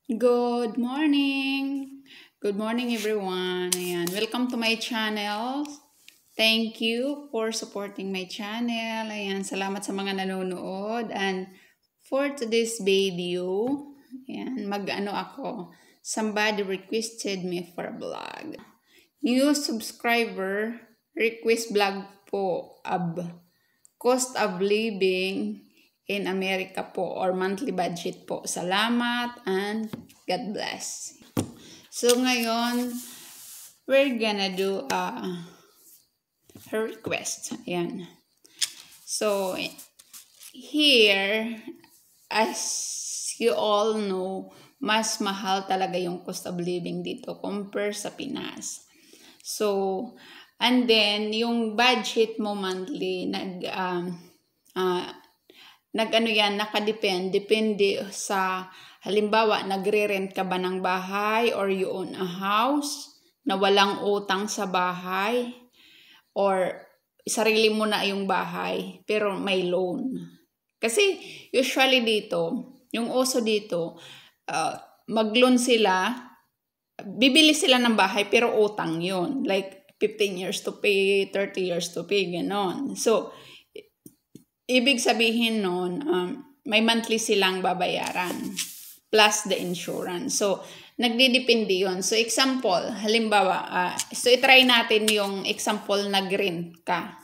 Good morning! Good morning everyone! Ayan. Welcome to my channel. Thank you for supporting my channel. Ayan. Salamat sa mga nanonood. And for today's video, ayan, mag-ano ako. Somebody requested me for a vlog. New subscriber request vlog po of cost of living in America po or monthly budget po. Salamat and God bless. So ngayon, we're gonna do her request. Ayan. So here, as you all know, mas mahal talaga yung cost of living dito compare sa Pinas. So, and then, yung budget mo monthly, nakadepende sa, halimbawa, nagre-rent ka ba ng bahay or you own a house na walang utang sa bahay or sarili mo na yung bahay pero may loan. Kasi usually dito, yung uso dito, mag-loan sila, bibili sila ng bahay pero utang yun. Like 15 years to pay, 30 years to pay, ganon. So, ibig sabihin nun, may monthly silang babayaran plus the insurance. So, nagdidepende yun. So, example, halimbawa, so itry natin yung example, nag-rent ka.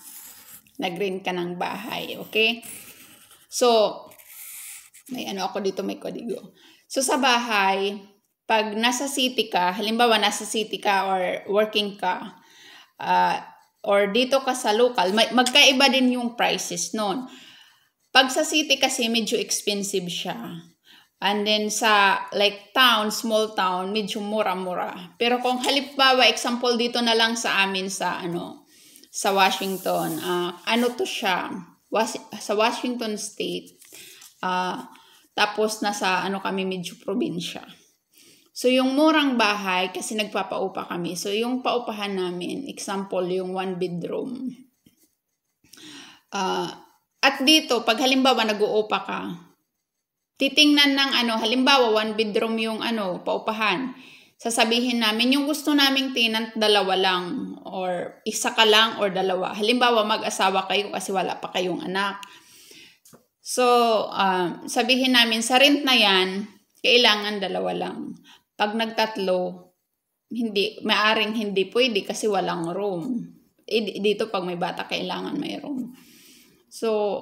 Nag-rent ka ng bahay, okay? So, may ano ako dito, may kodigo. So, sa bahay, pag nasa city ka, halimbawa nasa city ka or working ka, or dito ka sa local, magkaiba din yung prices nun. Pag sa city kasi, medyo expensive siya. And then sa like town, small town, medyo mura-mura. Pero kung halimbawa, example dito na lang sa amin sa sa Washington, ano to siya, sa Washington State, tapos nasa kami medyo probinsya. So, yung murang bahay, kasi nagpapaupa kami. So, yung paupahan namin, example, yung 1 bedroom. At dito, pag halimbawa nag-uupa ka, titingnan ng halimbawa 1 bedroom yung paupahan. Sasabihin namin, yung gusto naming tenant, 2 lang. Or 1 ka lang or 2. Halimbawa, mag-asawa kayo kasi wala pa kayong anak. So, sabihin namin, sa rent na yan, kailangan 2 lang. Pag nagtatlo, maaring hindi pwede kasi walang room. Dito pag may bata, kailangan may room. So,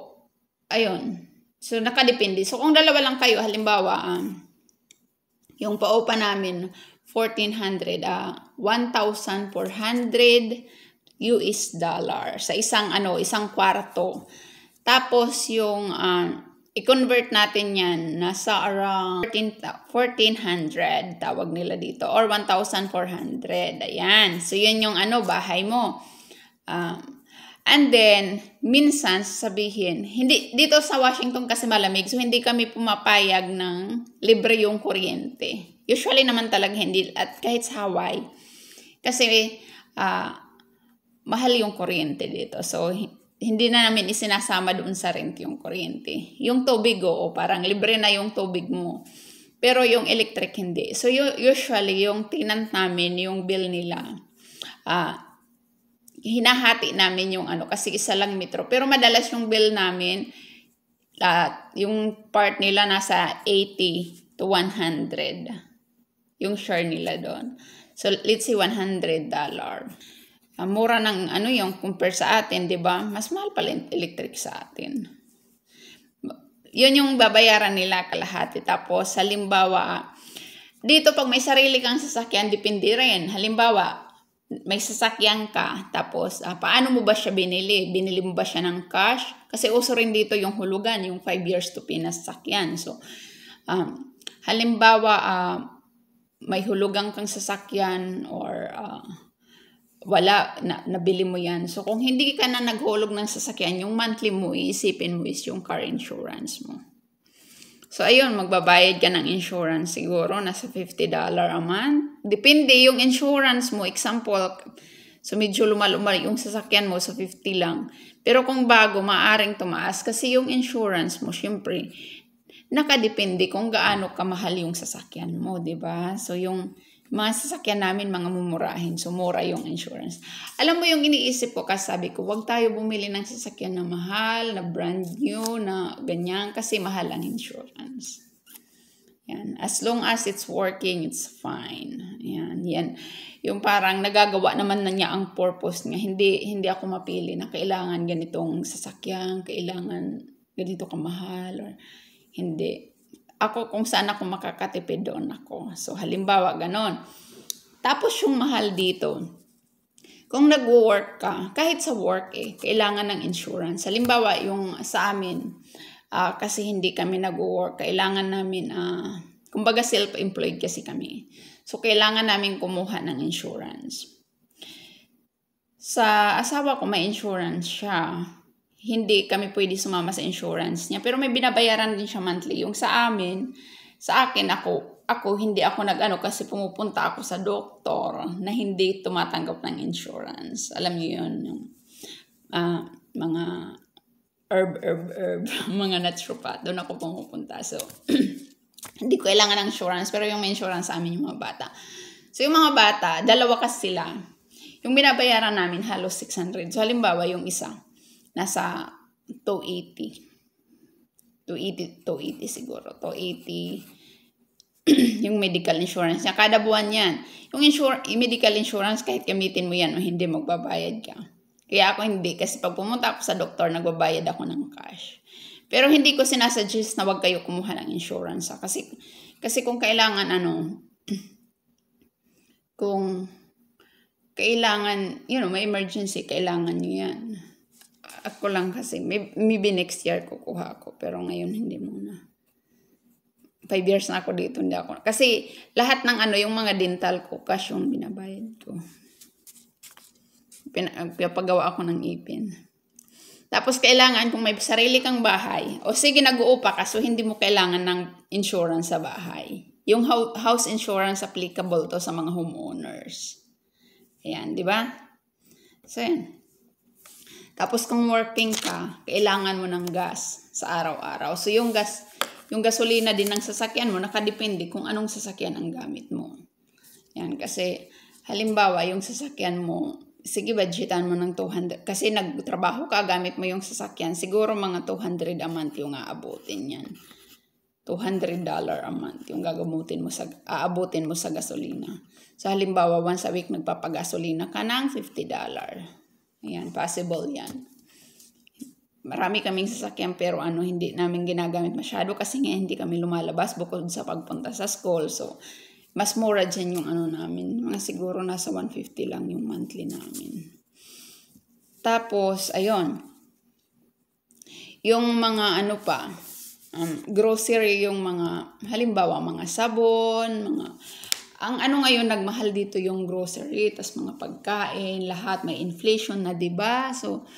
ayun. So, nakadepende. So, kung 2 lang kayo, halimbawa, yung paupa namin, 1,400, $1,400 US sa isang kwarto. Tapos, yung, i-convert natin yan, nasa around 1,400, tawag nila dito, or 1,400. Ayan. So, yun yung bahay mo. And then, minsan, sabihin, dito sa Washington kasi malamig, so hindi kami pumapayag ng libre yung kuryente. Usually naman talaga hindi, at kahit sa Hawaii. Kasi, mahal yung kuryente dito. So, hindi na namin isinasama doon sa rent yung kuryente. Yung tubig, parang libre na yung tubig mo. Pero yung electric, hindi. So, usually, yung tenant namin, yung bill nila, hinahati namin yung kasi isa lang metro. Pero madalas yung bill namin, yung part nila nasa 80 to 100. Yung share nila doon. So, let's say $100. Mura ng yung compare sa atin, di ba? Mas mahal pala yung electric sa atin. Yun yung babayaran nila kalahati. Tapos, halimbawa, dito pag may sarili kang sasakyan, depende rin. Halimbawa, may sasakyan ka, tapos, paano mo ba siya binili? Binili mo ba siya ng cash? Kasi uso rin dito yung hulugan, yung 5 years to pay na sasakyan. So, halimbawa, may hulugan kang sasakyan or wala, nabili mo yan. So, kung hindi ka na naghulog ng sasakyan, yung monthly mo, iisipin mo is yung car insurance mo. So, ayun, magbabayad ka ng insurance siguro, nasa $50 a month. Depende yung insurance mo. Example, so medyo lumal yung sasakyan mo, so 50 lang. Pero kung bago, maaring tumaas kasi yung insurance mo, syempre, nakadepende kung gaano kamahal yung sasakyan mo, di ba? So, yung mga sasakyan namin, mga mumurahin. So, mura yung insurance. Alam mo yung iniisip ko, kasi sabi ko, wag tayo bumili ng sasakyan na mahal, na brand new, na ganyan, kasi mahal ang insurance. Yan. As long as it's working, it's fine. Yan. Yan. Yung parang nagagawa naman na niya ang purpose niya. Hindi ako mapili na kailangan ganitong sasakyan, kailangan ganito kamahal, or hindi. Ako, kung saan ako makakatipid, doon ako. So, halimbawa, ganon. Tapos, yung mahal dito, kung nag-work ka, kahit sa work kailangan ng insurance. Halimbawa, yung sa amin, kasi hindi kami nag-work, kailangan namin, kumbaga self-employed kasi kami. So, kailangan namin kumuha ng insurance. Sa asawa ko, may insurance siya. Hindi kami pwede sumama sa insurance niya. Pero may binabayaran din siya monthly. Yung sa amin, sa akin, hindi ako nag-ano kasi pumupunta ako sa doktor na hindi tumatanggap ng insurance. Alam niyo yun, yung mga herb, mga naturopath. Doon ako pumupunta. So, hindi ko kailangan ng insurance, pero yung may insurance sa amin yung mga bata. So, yung mga bata, dalawa kasi sila. Yung binabayaran namin, halos 600. So, halimbawa, yung isa, nasa 280 siguro. 280 yung medical insurance niya. Kada buwan yan. Yung medical insurance, kahit gamitin mo yan o hindi, magbabayad ka. Kaya ako hindi. Kasi pag pumunta ako sa doktor, nagbabayad ako ng cash. Pero hindi ko sinasuggest na wag kayo kumuha ng insurance. Kasi kung kailangan kung kailangan, may emergency, kailangan nyo yan. Ako lang kasi, maybe next year kukuha ako, pero ngayon hindi muna. 5 years na ako dito, hindi ako. Kasi lahat ng yung mga dental ko, cash yung binabayad ko. Pinapagawa ako ng ipin. Tapos kailangan, kung may sarili kang bahay, o sige nag-uupa ka, so hindi mo kailangan ng insurance sa bahay. Yung house insurance applicable to sa mga homeowners. Ayan, di ba? So, yan. Tapos kung working ka, kailangan mo ng gas sa araw-araw. So yung gasolina din ng sasakyan mo, nakadepende kung anong sasakyan ang gamit mo. Yan, kasi halimbawa yung sasakyan mo, sige budgetan mo ng 200. Kasi nagtrabaho ka, gamit mo yung sasakyan, siguro mga 200 a month yung aabutin yan. $200 a month yung aabutin mo sa gasolina. So halimbawa, once a week nagpapagasolina ka ng $50. Ayan, possible yan. Marami kaming sasakyan pero hindi namin ginagamit masyado kasi nga hindi kami lumalabas bukod sa pagpunta sa school. So, mas mura dyan yung namin. Mga siguro nasa 150 lang yung monthly namin. Tapos, ayun. Yung mga grocery, yung mga, halimbawa, mga sabon, ang ngayon, nagmahal dito yung grocery, tas mga pagkain, lahat may inflation na, diba? So,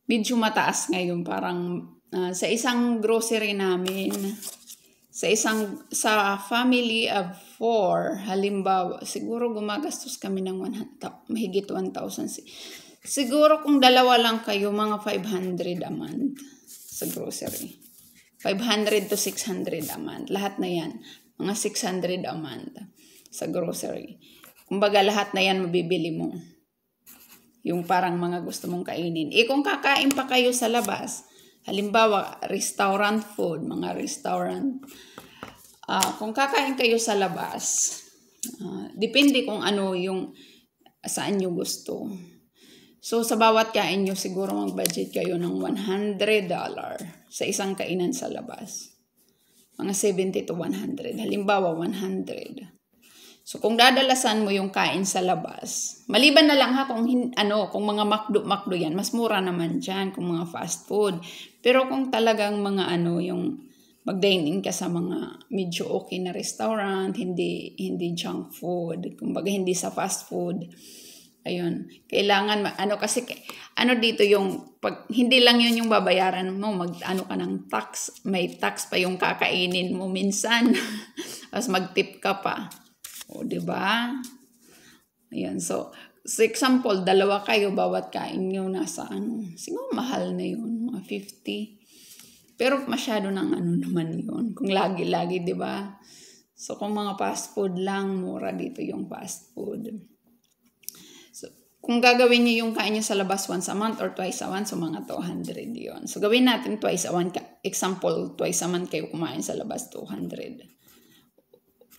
medyo mataas ngayon. Parang sa isang grocery namin, sa family of 4, halimbawa, siguro gumagastos kami ng mahigit 1,000. Siguro kung dalawa lang kayo, mga 500 a month sa grocery. 500 to 600 a month. Lahat na yan. Mga 600 a month sa grocery. Kumbaga lahat na yan mabibili mo. Yung parang mga gusto mong kainin. Kung kakain pa kayo sa labas, halimbawa restaurant food, mga restaurant, kung kakain kayo sa labas, depende kung yung saan nyo gusto. So sa bawat kain nyo, siguro mag-budget kayo ng $100 sa isang kainan sa labas. Mga 70 to 100. Halimbawa, 100. So, kung dadalasan mo yung kain sa labas, maliban na lang kung mga McDo yan, mas mura naman dyan kung mga fast food. Pero kung talagang mga yung mag-dine-in ka sa mga medyo okay na restaurant, hindi junk food, kumbaga hindi sa fast food, ayun, kailangan, kasi, dito yung, hindi lang yun yung babayaran mo, ka ng tax, may tax pa yung kakainin mo minsan, tapos mag-tip ka pa. O, diba? Ayan, so, example, dalawa kayo, bawat kain nyo nasa siguro mahal na yun, mga 50. Pero masyado ng ano naman yun. Kung lagi-lagi, di ba? So, kung mga fast food lang, mura dito yung fast food. So, kung gagawin niyo yung kain niyo sa labas once a month or twice a month, so mga 200 yon. So, gawin natin twice a month. Example, twice a month kayo kumain sa labas, 200.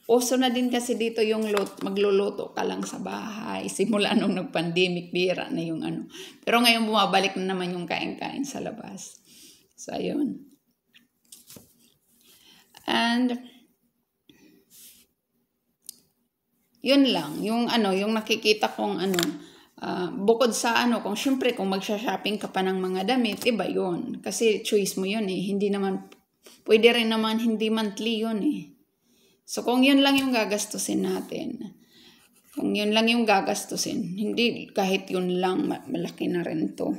Uso na din kasi dito yung magluluto ka lang sa bahay. Simula nung nag-pandemic, bira na yung ano. Pero ngayon bumabalik na naman yung kain-kain sa labas. So, ayun. And, yun lang. Yung ano, yung nakikita kong ano, bukod sa ano, kung syempre kung magsha-shopping ka pa ng mga damit, iba yun. Kasi choice mo yun eh. Hindi naman, pwede rin naman hindi monthly yun eh. So, kung yun lang yung gagastusin natin, kung yun lang yung gagastusin, hindi kahit yun lang, malaki na rin to.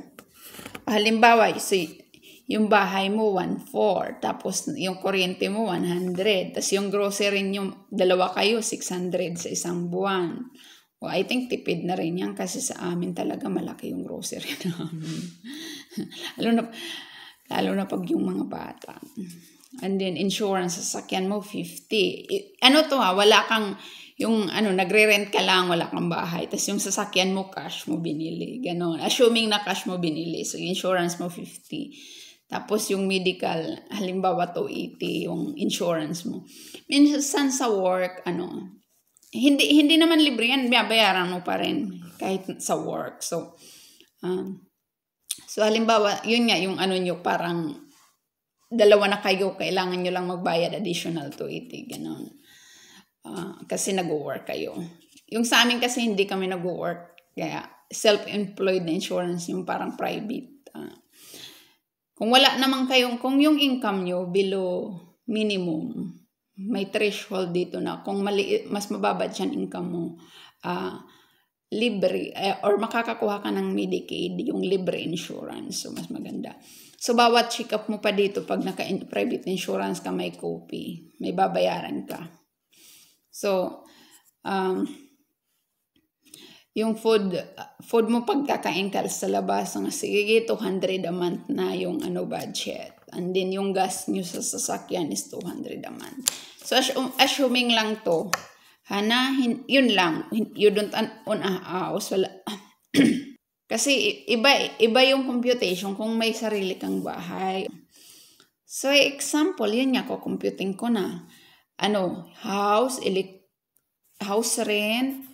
Halimbawa, yung bahay mo, 1,400, tapos yung kuryente mo, 100, tapos yung grocery nyo, dalawa kayo, 600 sa isang buwan. Well, I think tipid na rin yan kasi sa amin talaga malaki yung grocery namin. lalo na pag yung mga bata. And then, insurance, sasakyan mo, 50. Ano to wala kang, yung ano, nagre-rent ka lang, wala kang bahay. Tapos yung sasakyan mo, cash mo binili. Ganon. Assuming na cash mo binili. So, insurance mo, 50. Tapos yung medical, halimbawa 280, yung insurance mo. Minsan sa work, ano, hindi naman libre yan, bayaran mo pa rin kahit sa work. So halimbawa, yun nga, yung ano nyo, parang dalawa na kayo, kailangan nyo lang magbayad additional 280, gano'n. Kasi nag-work kayo. Yung sa amin kasi hindi kami nag-work, kaya self-employed na insurance, yung parang private. Kung wala naman kayong, kung yung income nyo below minimum, may threshold dito na kung mas mababa dyan income mo, libre, or makakakuha ka ng Medicaid, yung libre insurance. So, mas maganda. So, bawat check-up mo pa dito, pag naka-private insurance ka, may copay. May babayaran ka. So, yung food mo pagkakain ka sa labas, sige, 200 a month na yung ano budget. And then yung gas nyo sa sasakyan is 200 a month. So assuming lang to, yun lang, you don't own a house, wala. Kasi iba yung computation kung may sarili kang bahay. So example, yun nga ko, computing ko na. Ano, house rent,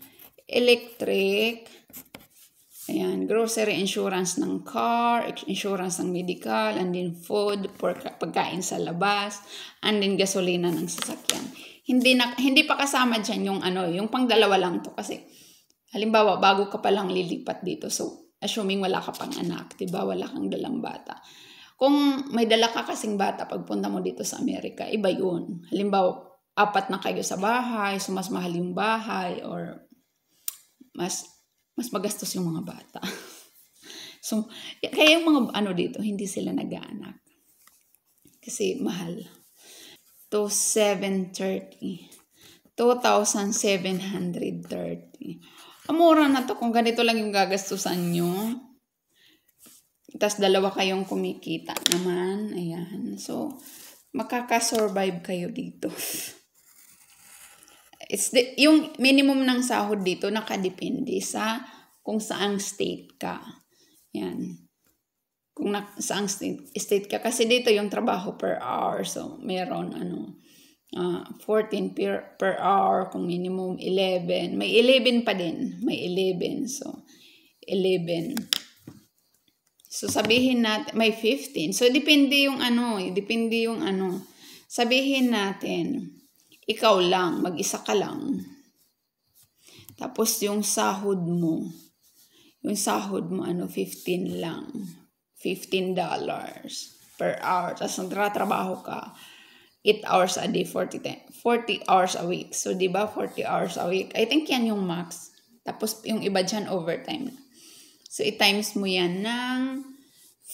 electric, ayan, grocery insurance ng car, insurance ng medical, and then food, pagkain sa labas, and then gasolina ng sasakyan. Hindi pa kasama dyan yung ano, yung pang-dalawa lang to kasi halimbawa bago ka pa lang lilipat dito, so assuming wala ka pang anak, diba, wala kang dalang bata. Kung may dala ka kasing bata pagpunta mo dito sa Amerika, iba yun. Halimbawa 4 na kayo sa bahay, so mas mahal yung bahay, or mas magastos yung mga bata. So, kaya yung mga ano dito, hindi sila nag-aanak. Kasi mahal. 2,730. Mura na to kung ganito lang yung gagastusan nyo. Tapos 2 kayong kumikita naman. Ayan. So, makakasurvive kayo dito. Yung minimum ng sahod dito nakadepende sa kung saang state ka. Yan. Kung saang state ka. Kasi dito yung trabaho per hour. So, meron 14 per hour. Kung minimum 11. May 11 pa din. May 11. So, 11. So, sabihin natin, may 15. So, depende yung sabihin natin, ikaw lang, mag-isa ka lang. Tapos yung sahod mo 15 lang. $15 per hour. Tapos nagtratrabaho ka 8 hours a day, 40 hours a week. So, di ba 40 hours a week? I think yan yung max. Tapos yung iba dyan overtime. So, i-times mo yan ng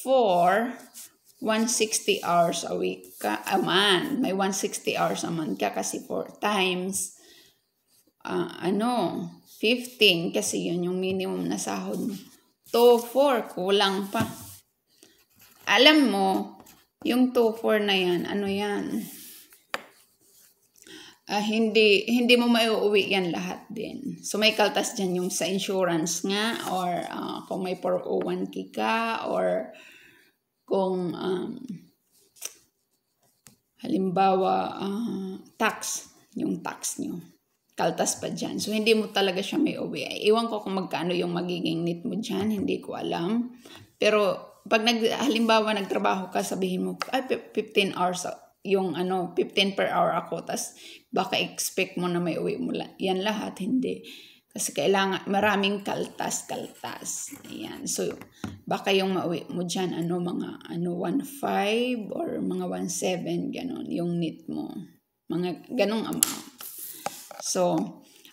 160 hours a week ka, a month. May 160 hours a month ka kasi 4 times 15 kasi yun yung minimum na sahod mo. 4, kulang pa. Alam mo, Yung 2-4 na yan, ano yan? Hindi mo maiuwi yan lahat din. So may kaltas dyan yung sa insurance nga, or kung may 401k ka, or kung halimbawa yung tax nyo, kaltas pa dyan. So hindi mo talaga siya may uwi. Iwan ko kung magkano yung magiging net mo dyan, hindi ko alam. Pero pag halimbawa nagtrabaho ka, sabihin mo, 15 hours yung 15 per hour ako, tas baka expect mo na may uwi mo yan lahat, hindi. Kasi kailangan, maraming kaltas. Ayan. So, baka yung mauwi mo dyan, mga 1.5 or mga 1.7, ganon, yung net mo. Mga ganong amount. So,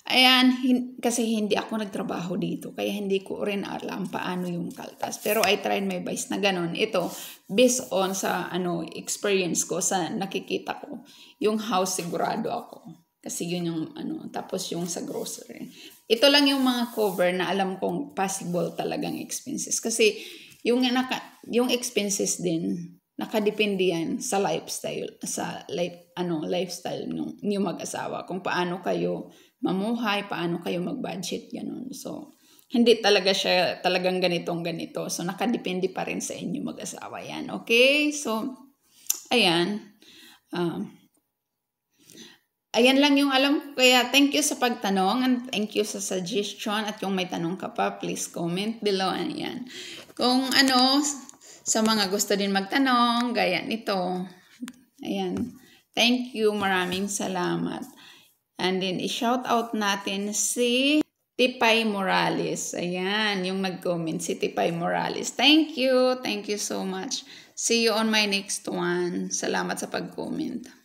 ayan, kasi hindi ako nagtrabaho dito, kaya hindi ko rin alam paano yung kaltas. Pero I tried my best na ganon. Ito, based on sa experience ko, sa nakikita ko, yung house sigurado ako. Kasi yun yung tapos yung sa grocery. Ito lang yung mga cover na alam kong possible talagang expenses. Kasi yung expenses din, nakadepende yan sa lifestyle, lifestyle ng mag-asawa. Kung paano kayo mamuhay, paano kayo mag-budget, ganun. So, hindi talaga siya talagang ganito. So, nakadepende pa rin sa inyo mag-asawa yan. Okay? So, ayan. Ayan lang yung alam ko. Kaya thank you sa pagtanong and thank you sa suggestion. At kung may tanong ka pa, please comment below. Ayan. Kung sa mga gusto din magtanong, gaya nito. Ayan. Thank you. Maraming salamat. And then, i-shout out natin si Tipay Morales. Ayan, yung nag-comment, si Tipay Morales. Thank you. Thank you so much. See you on my next one. Salamat sa pag-comment.